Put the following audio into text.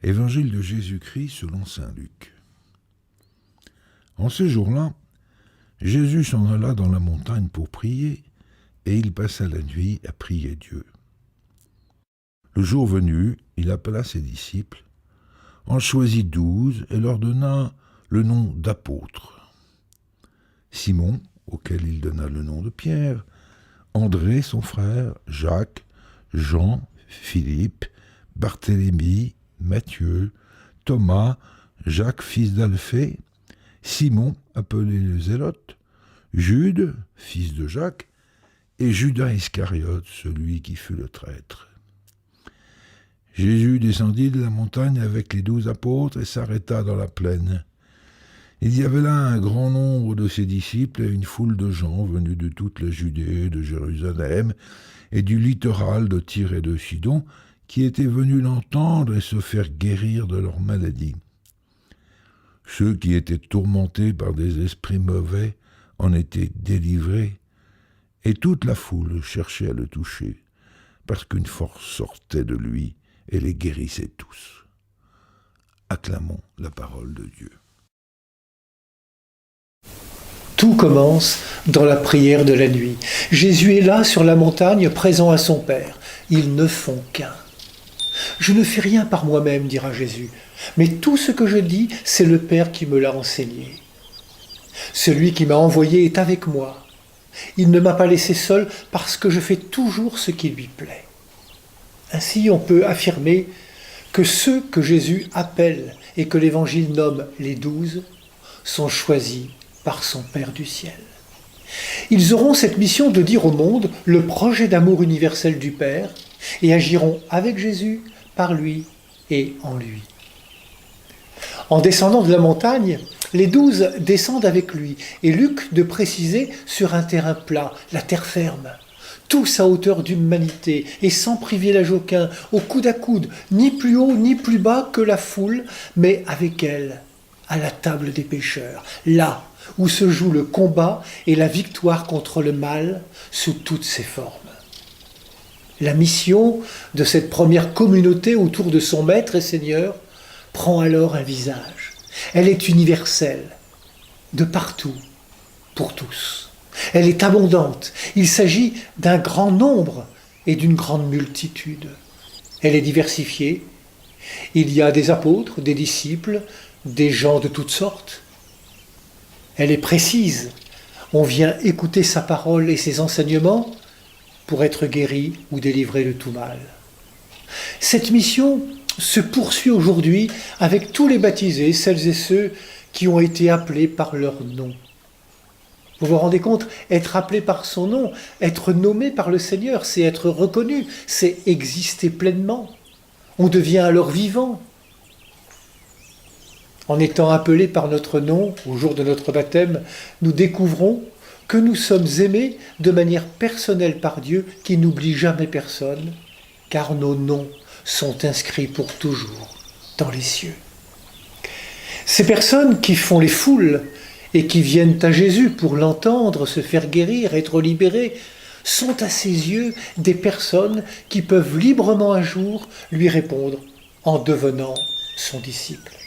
Évangile de Jésus-Christ selon saint Luc. En ce jour-là, Jésus s'en alla dans la montagne pour prier, et il passa la nuit à prier Dieu. Le jour venu, il appela ses disciples, en choisit 12 et leur donna le nom d'apôtres. Simon, auquel il donna le nom de Pierre, André son frère, Jacques, Jean, Philippe, Barthélemy, Matthieu, Thomas, Jacques fils d'Alphée, Simon appelé le Zélote, Jude, fils de Jacques, et Judas Iscariote, celui qui fut le traître. Jésus descendit de la montagne avec les 12 apôtres et s'arrêta dans la plaine. Il y avait là un grand nombre de ses disciples et une foule de gens venus de toute la Judée, de Jérusalem et du littoral de Tyr et de Sidon, qui étaient venus l'entendre et se faire guérir de leur maladie. Ceux qui étaient tourmentés par des esprits mauvais en étaient délivrés, et toute la foule cherchait à le toucher, parce qu'une force sortait de lui et les guérissait tous. Acclamons la parole de Dieu. Tout commence dans la prière de la nuit. Jésus est là sur la montagne, présent à son Père. Ils ne font qu'un. Je ne fais rien par moi-même, dira Jésus, mais tout ce que je dis, c'est le Père qui me l'a enseigné. Celui qui m'a envoyé est avec moi. Il ne m'a pas laissé seul parce que je fais toujours ce qui lui plaît. Ainsi, on peut affirmer que ceux que Jésus appelle et que l'Évangile nomme les 12 sont choisis par son Père du ciel. Ils auront cette mission de dire au monde le projet d'amour universel du Père et agiront avec Jésus, par lui et en lui. En descendant de la montagne, les 12 descendent avec lui et Luc de préciser sur un terrain plat, la terre ferme, tous à hauteur d'humanité et sans privilège aucun, au coude à coude, ni plus haut ni plus bas que la foule, mais avec elle, à la table des pécheurs, là où se joue le combat et la victoire contre le mal sous toutes ses formes. La mission de cette première communauté autour de son Maître et Seigneur prend alors un visage. Elle est universelle, de partout, pour tous. Elle est abondante. Il s'agit d'un grand nombre et d'une grande multitude. Elle est diversifiée. Il y a des apôtres, des disciples, des gens de toutes sortes. Elle est précise. On vient écouter sa parole et ses enseignements pour être guéri ou délivré de tout mal. Cette mission se poursuit aujourd'hui avec tous les baptisés, celles et ceux qui ont été appelés par leur nom. Vous vous rendez compte, être appelé par son nom, être nommé par le Seigneur, c'est être reconnu, c'est exister pleinement. On devient alors vivant. En étant appelés par notre nom, au jour de notre baptême, nous découvrons que nous sommes aimés de manière personnelle par Dieu qui n'oublie jamais personne, car nos noms sont inscrits pour toujours dans les cieux. Ces personnes qui font les foules et qui viennent à Jésus pour l'entendre, se faire guérir, être libérés, sont à ses yeux des personnes qui peuvent librement un jour lui répondre en devenant son disciple.